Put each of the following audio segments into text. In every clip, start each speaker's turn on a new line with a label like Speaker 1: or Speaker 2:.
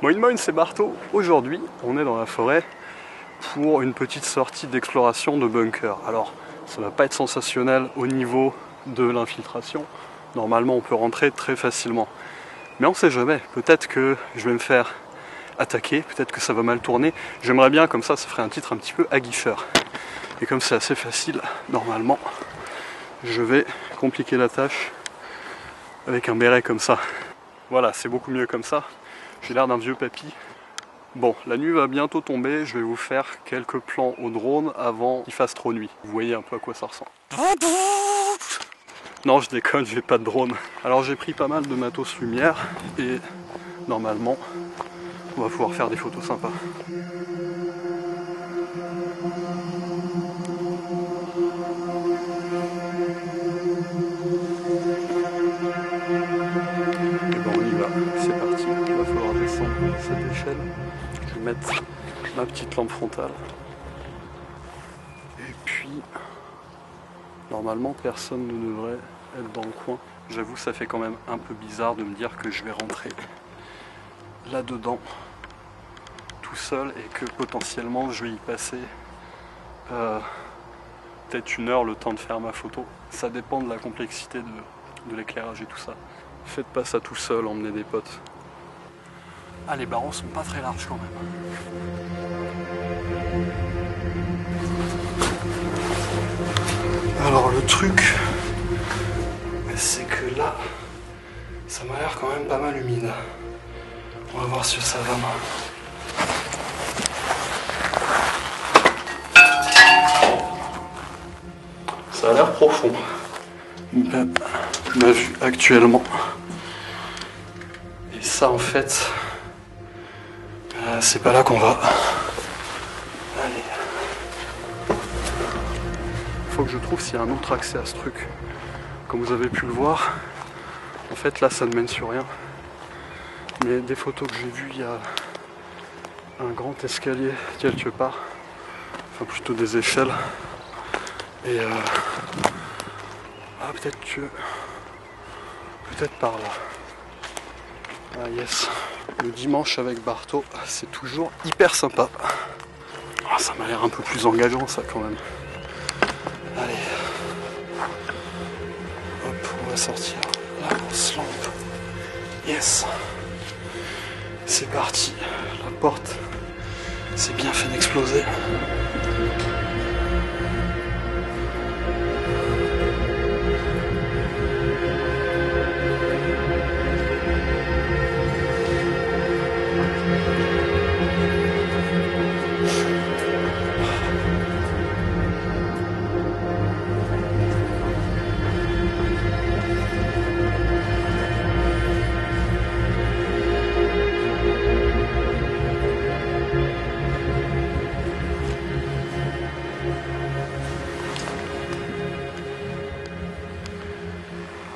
Speaker 1: Moin Moin, c'est Barto. Aujourd'hui, on est dans la forêt pour une petite sortie d'exploration de bunker. Alors, ça va pas être sensationnel au niveau de l'infiltration. Normalement, on peut rentrer très facilement. Mais on sait jamais. Peut-être que je vais me faire attaquer, peut-être que ça va mal tourner. J'aimerais bien, comme ça ferait un titre un petit peu aguicheur. Et comme c'est assez facile, normalement, je vais compliquer la tâche avec un béret comme ça. Voilà, c'est beaucoup mieux comme ça. J'ai l'air d'un vieux papy. Bon, la nuit va bientôt tomber, je vais vous faire quelques plans au drone avant qu'il fasse trop nuit. Vous voyez un peu à quoi ça ressemble. Non, je déconne, j'ai pas de drone. Alors j'ai pris pas mal de matos lumière et normalement, on va pouvoir faire des photos sympas. Et bon, on y va, c'est parti. Il va falloir descendre cette échelle. Je vais mettre ma petite lampe frontale. Et puis, normalement, personne ne devrait être dans le coin. J'avoue, ça fait quand même un peu bizarre de me dire que je vais rentrer là-dedans tout seul et que potentiellement je vais y passer peut-être une heure le temps de faire ma photo. Ça dépend de la complexité de l'éclairage et tout ça. Faites pas ça tout seul, emmenez des potes. Ah, les barreaux sont pas très larges quand même. Alors le truc, c'est que là, ça m'a l'air quand même pas mal humide. On va voir si ça va. Ça a l'air profond. Ma vue actuellement. Et ça en fait, c'est pas là qu'on va. Allez. Faut que je trouve s'il y a un autre accès à ce truc. Comme vous avez pu le voir, en fait là ça ne mène sur rien. Mais des photos que j'ai vues, il y a un grand escalier quelque part. Enfin plutôt des échelles. Et ah, peut-être par là. Ah yes. Le dimanche avec Barto, c'est toujours hyper sympa. Ah, ça m'a l'air un peu plus engageant ça quand même. Allez. Hop, on va sortir la grosse lampe. Yes. C'est parti. La porte s'est bien fait d'exploser.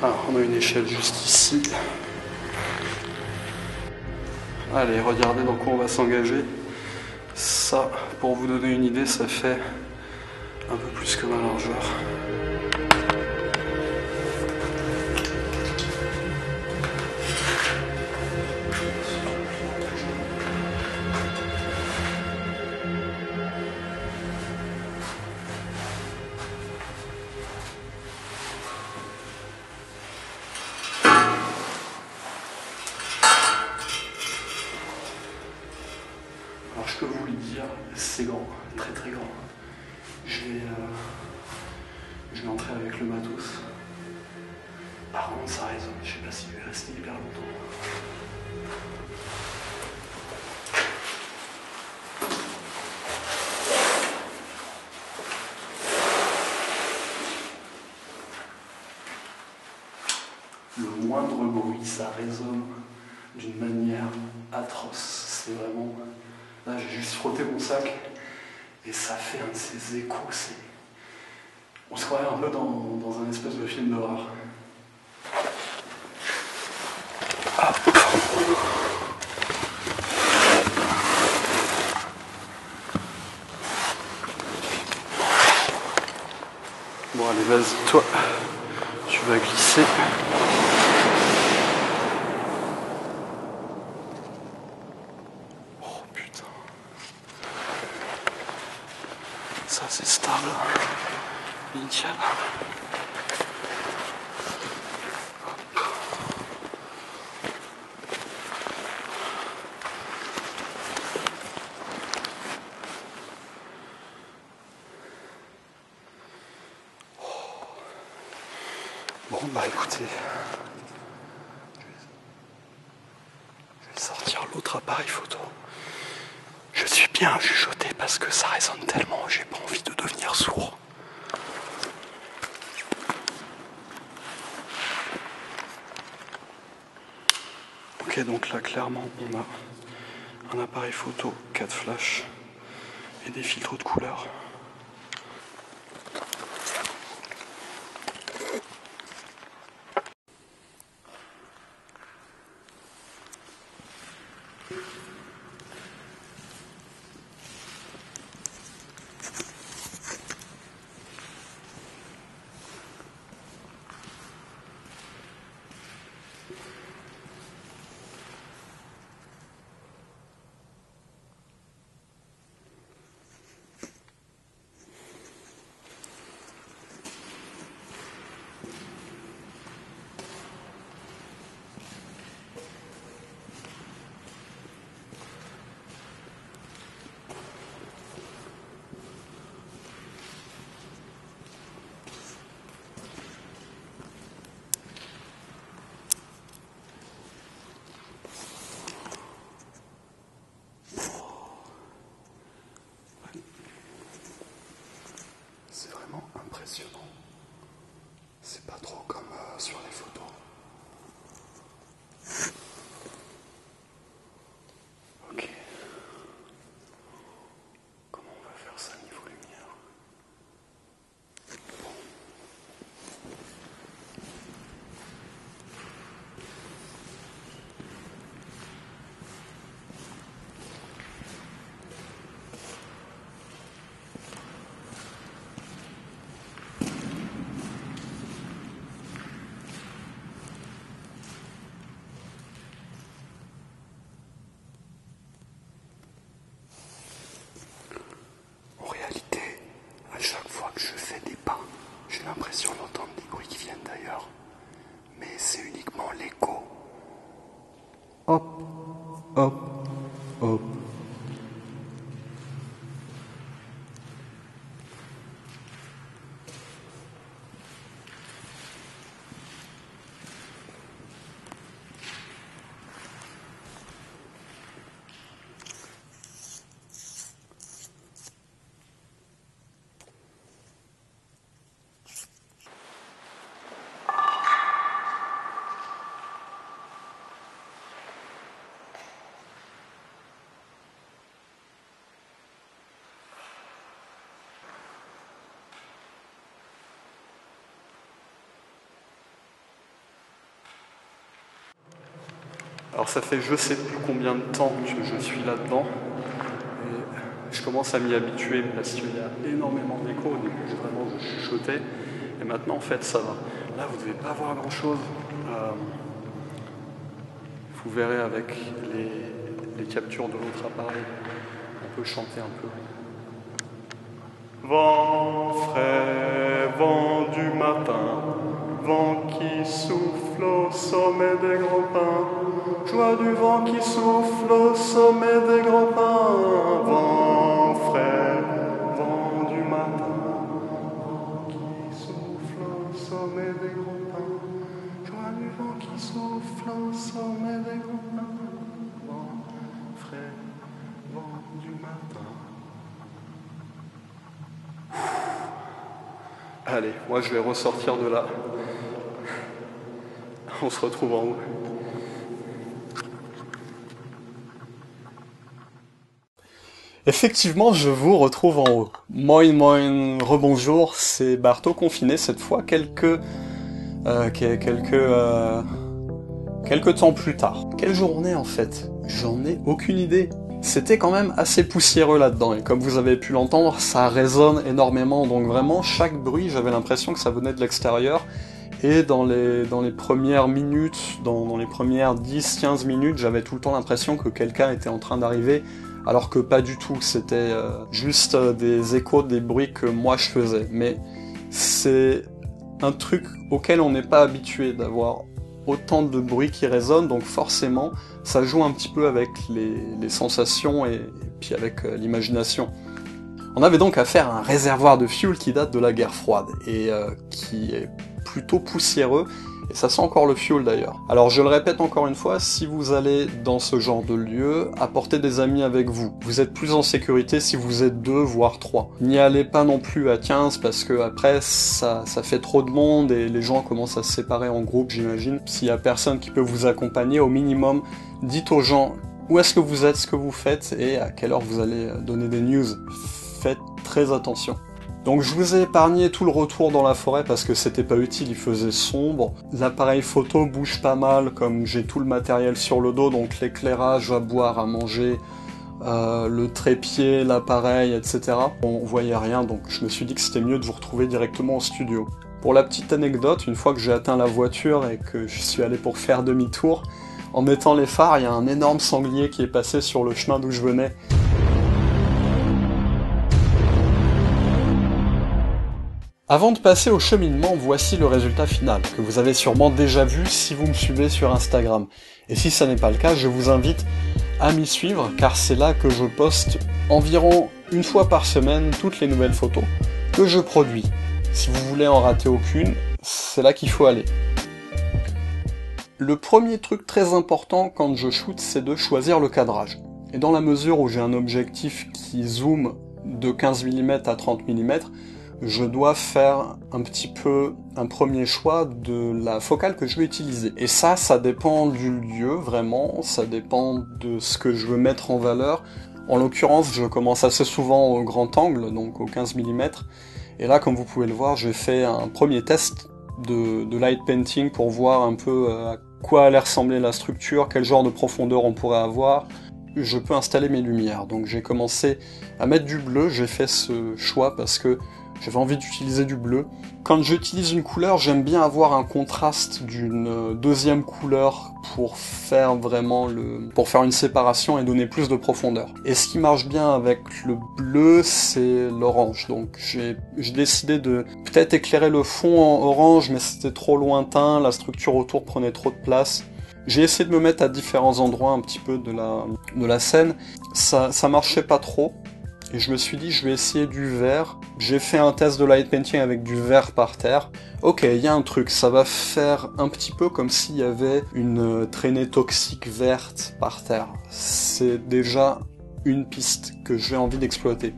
Speaker 1: Alors, on a une échelle juste ici. Allez, regardez dans quoi on va s'engager. Ça, pour vous donner une idée, ça fait un peu plus que ma largeur. Alors je peux vous le dire, c'est grand, très très grand. Je vais entrer avec le matos. Par contre ça résonne, je sais pas s'il va rester hyper longtemps. Le moindre bruit, ça résonne d'une manière atroce. C'est vraiment... Là, j'ai juste frotté mon sac et ça fait un de ces échos. On se croirait un peu dans un espèce de film d'horreur. Ah. Bon, allez, vas-y, toi, tu vas glisser. Ça c'est stable. Nickel. Bon bah écoutez, je vais sortir l'autre appareil photo. Je suis bien chuchoté parce que ça résonne tellement, j'ai pas envie de devenir sourd. Ok, donc là clairement on a un appareil photo 4 flashs et des filtres de couleur. C'est vraiment impressionnant. C'est pas trop comme sur les photos. Ok. Comment on va faire ça niveau lumière? En réalité, à chaque fois que je fais des pas, j'ai l'impression d'entendre des bruits qui viennent d'ailleurs. Mais c'est uniquement l'écho. Hop, hop, hop. Alors ça fait je sais plus combien de temps que je suis là-dedans. Et je commence à m'y habituer parce qu'il y a énormément d'écho, donc vraiment je chuchotais. Et maintenant en fait ça va. Là vous ne devez pas voir grand-chose. Vous verrez avec les captures de l'autre appareil. On peut chanter un peu. Vent frais, vent du matin, vent qui souffle au sommet des grands pins, joie du vent qui souffle au sommet des grands pins, vent frais, vent du matin, vent qui souffle au sommet des grands pins, joie du vent qui souffle au sommet des grands pins, vent frais, vent du matin. Allez, moi je vais ressortir de là. On se retrouve en haut. Effectivement, je vous retrouve en haut. Moin moin, rebonjour, c'est Barto confiné cette fois quelques temps plus tard. Quelle journée en fait? J'en ai aucune idée. C'était quand même assez poussiéreux là-dedans, et comme vous avez pu l'entendre, ça résonne énormément, donc vraiment, chaque bruit, j'avais l'impression que ça venait de l'extérieur, et dans les premières minutes, dans les premières 10-15 minutes, j'avais tout le temps l'impression que quelqu'un était en train d'arriver alors que pas du tout, c'était juste des échos des bruits que moi je faisais. Mais c'est un truc auquel on n'est pas habitué, d'avoir autant de bruit qui résonne, donc forcément ça joue un petit peu avec les sensations et puis avec l'imagination. On avait donc affaire à un réservoir de fuel qui date de la guerre froide et qui est plutôt poussiéreux, et ça sent encore le fuel d'ailleurs. Alors je le répète encore une fois, si vous allez dans ce genre de lieu, apportez des amis avec vous. Vous êtes plus en sécurité si vous êtes 2 voire 3. N'y allez pas non plus à 15 parce que après ça fait trop de monde et les gens commencent à se séparer en groupe, j'imagine. S'il y a personne qui peut vous accompagner, au minimum, dites aux gens où est-ce que vous êtes, ce que vous faites et à quelle heure vous allez donner des news. Faites très attention. Donc je vous ai épargné tout le retour dans la forêt parce que c'était pas utile, il faisait sombre. L'appareil photo bouge pas mal comme j'ai tout le matériel sur le dos, donc l'éclairage, à boire, à manger, le trépied, l'appareil, etc. On voyait rien, donc je me suis dit que c'était mieux de vous retrouver directement au studio. Pour la petite anecdote, une fois que j'ai atteint la voiture et que je suis allé pour faire demi-tour, en mettant les phares, il y a un énorme sanglier qui est passé sur le chemin d'où je venais. Avant de passer au cheminement, voici le résultat final, que vous avez sûrement déjà vu si vous me suivez sur Instagram. Et si ça n'est pas le cas, je vous invite à m'y suivre, car c'est là que je poste environ une fois par semaine toutes les nouvelles photos que je produis. Si vous voulez en rater aucune, c'est là qu'il faut aller. Le premier truc très important quand je shoot, c'est de choisir le cadrage. Et dans la mesure où j'ai un objectif qui zoome de 15 mm à 30 mm, je dois faire un petit peu un premier choix de la focale que je vais utiliser. Et ça dépend du lieu, vraiment, ça dépend de ce que je veux mettre en valeur. En l'occurrence, je commence assez souvent au grand angle, donc au 15 mm. Et là, comme vous pouvez le voir, j'ai fait un premier test de light painting pour voir un peu à quoi allait ressembler la structure, quel genre de profondeur on pourrait avoir. Je peux installer mes lumières. Donc j'ai commencé à mettre du bleu, j'ai fait ce choix parce que j'avais envie d'utiliser du bleu. Quand j'utilise une couleur, j'aime bien avoir un contraste d'une deuxième couleur pour faire vraiment pour faire une séparation et donner plus de profondeur. Et ce qui marche bien avec le bleu, c'est l'orange. Donc j'ai décidé de peut-être éclairer le fond en orange, mais c'était trop lointain, la structure autour prenait trop de place. J'ai essayé de me mettre à différents endroits un petit peu de la scène. Ça marchait pas trop. Et je me suis dit, je vais essayer du vert. J'ai fait un test de light painting avec du vert par terre. Ok, il y a un truc, ça va faire un petit peu comme s'il y avait une traînée toxique verte par terre. C'est déjà une piste que j'ai envie d'exploiter.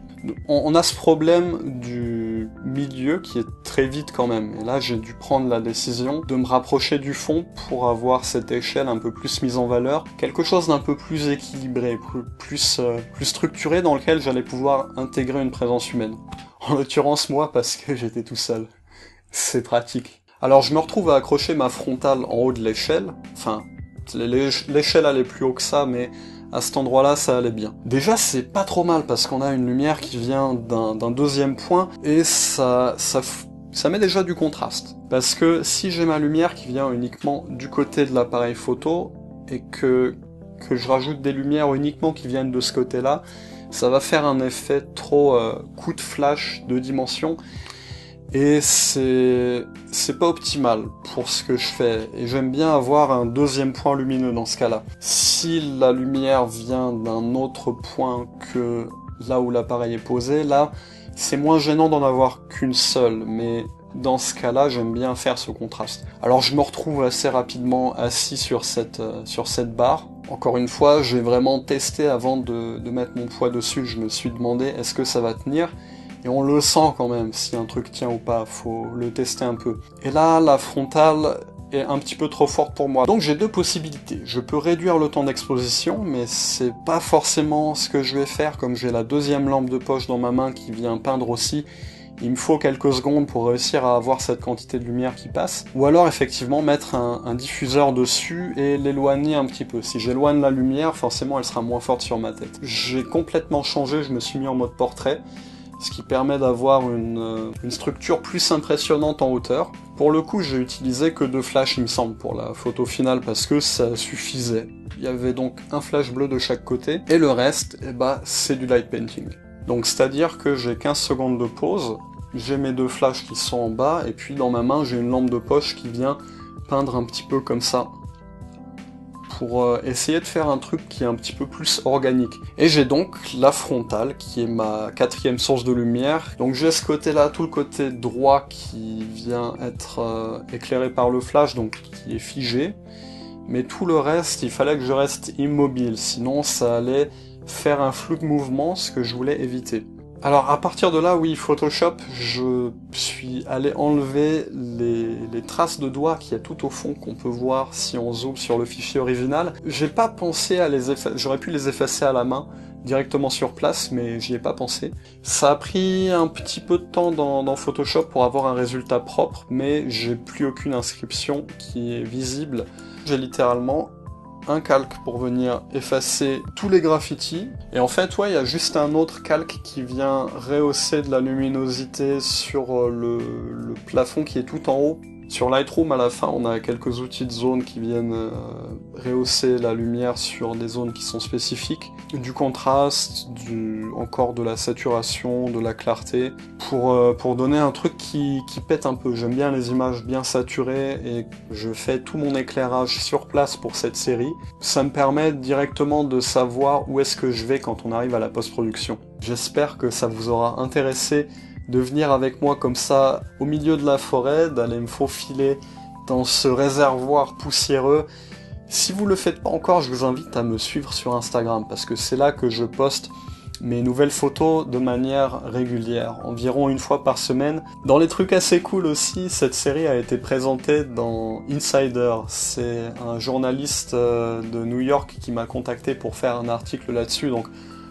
Speaker 1: On a ce problème du milieu qui est très vite quand même. Et là, j'ai dû prendre la décision de me rapprocher du fond pour avoir cette échelle un peu plus mise en valeur. Quelque chose d'un peu plus équilibré, plus structuré dans lequel j'allais pouvoir intégrer une présence humaine. En l'occurrence, moi, parce que j'étais tout seul. C'est pratique. Alors, je me retrouve à accrocher ma frontale en haut de l'échelle. Enfin, l'échelle allait plus haut que ça, mais à cet endroit-là, ça allait bien. Déjà, c'est pas trop mal parce qu'on a une lumière qui vient d'un deuxième point et ça met déjà du contraste. Parce que si j'ai ma lumière qui vient uniquement du côté de l'appareil photo et que je rajoute des lumières uniquement qui viennent de ce côté-là, ça va faire un effet trop coup de flash de dimension. Et c'est pas optimal pour ce que je fais, et j'aime bien avoir un deuxième point lumineux dans ce cas-là. Si la lumière vient d'un autre point que là où l'appareil est posé, là, c'est moins gênant d'en avoir qu'une seule, mais dans ce cas-là, j'aime bien faire ce contraste. Alors je me retrouve assez rapidement assis sur cette barre. Encore une fois, j'ai vraiment testé avant de mettre mon poids dessus, je me suis demandé est-ce que ça va tenir ? Et on le sent quand même, si un truc tient ou pas, faut le tester un peu. Et là, la frontale est un petit peu trop forte pour moi. Donc j'ai deux possibilités. Je peux réduire le temps d'exposition, mais c'est pas forcément ce que je vais faire, comme j'ai la deuxième lampe de poche dans ma main qui vient peindre aussi. Il me faut quelques secondes pour réussir à avoir cette quantité de lumière qui passe. Ou alors effectivement mettre un diffuseur dessus et l'éloigner un petit peu. Si j'éloigne la lumière, forcément elle sera moins forte sur ma tête. J'ai complètement changé, je me suis mis en mode portrait. ce qui permet d'avoir une structure plus impressionnante en hauteur. Pour le coup, j'ai utilisé que 2 flashs, il me semble, pour la photo finale, parce que ça suffisait. Il y avait donc un flash bleu de chaque côté, et le reste, c'est du light painting. Donc c'est-à-dire que j'ai 15 secondes de pause, j'ai mes 2 flashs qui sont en bas, et puis dans ma main, j'ai une lampe de poche qui vient peindre un petit peu comme ça, pour essayer de faire un truc qui est un petit peu plus organique. Et j'ai donc la frontale, qui est ma 4e source de lumière. Donc j'ai ce côté-là, tout le côté droit qui vient être éclairé par le flash, donc qui est figé. Mais tout le reste, il fallait que je reste immobile, sinon ça allait faire un flou de mouvement, ce que je voulais éviter. Alors à partir de là, oui, Photoshop, je suis allé enlever les traces de doigts qu'il y a tout au fond qu'on peut voir si on zoome sur le fichier original. J'ai pas pensé à les effacer, j'aurais pu les effacer à la main, directement sur place, mais j'y ai pas pensé. Ça a pris un petit peu de temps dans Photoshop pour avoir un résultat propre, mais j'ai plus aucune inscription qui est visible. J'ai littéralement un calque pour venir effacer tous les graffitis. Et en fait, ouais, il y a juste un autre calque qui vient rehausser de la luminosité sur le plafond qui est tout en haut. Sur Lightroom, à la fin, on a quelques outils de zone qui viennent rehausser la lumière sur des zones qui sont spécifiques. Du contraste, encore de la saturation, de la clarté, pour donner un truc qui pète un peu. J'aime bien les images bien saturées et je fais tout mon éclairage sur place pour cette série. Ça me permet directement de savoir où est-ce que je vais quand on arrive à la post-production. J'espère que ça vous aura intéressé de venir avec moi comme ça au milieu de la forêt, d'aller me faufiler dans ce réservoir poussiéreux. Si vous le faites pas encore, je vous invite à me suivre sur Instagram parce que c'est là que je poste mes nouvelles photos de manière régulière, environ 1 fois par semaine. Dans les trucs assez cool aussi, cette série a été présentée dans Insider. C'est un journaliste de New York qui m'a contacté pour faire un article là-dessus. Donc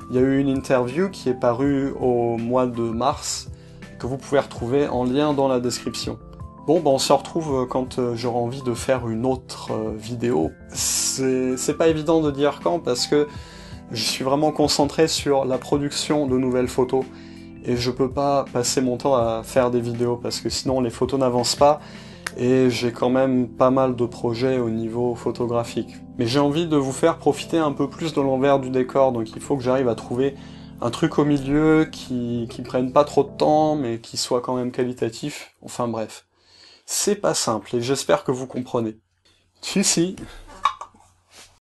Speaker 1: il y a eu une interview qui est parue au mois de mars, que vous pouvez retrouver en lien dans la description. Bon, on se retrouve quand j'aurai envie de faire une autre vidéo. C'est pas évident de dire quand, parce que je suis vraiment concentré sur la production de nouvelles photos, et je peux pas passer mon temps à faire des vidéos, parce que sinon les photos n'avancent pas, et j'ai quand même pas mal de projets au niveau photographique. Mais j'ai envie de vous faire profiter un peu plus de l'envers du décor, donc il faut que j'arrive à trouver un truc au milieu qui prenne pas trop de temps, mais qui soit quand même qualitatif. Enfin bref. C'est pas simple, et j'espère que vous comprenez. Si.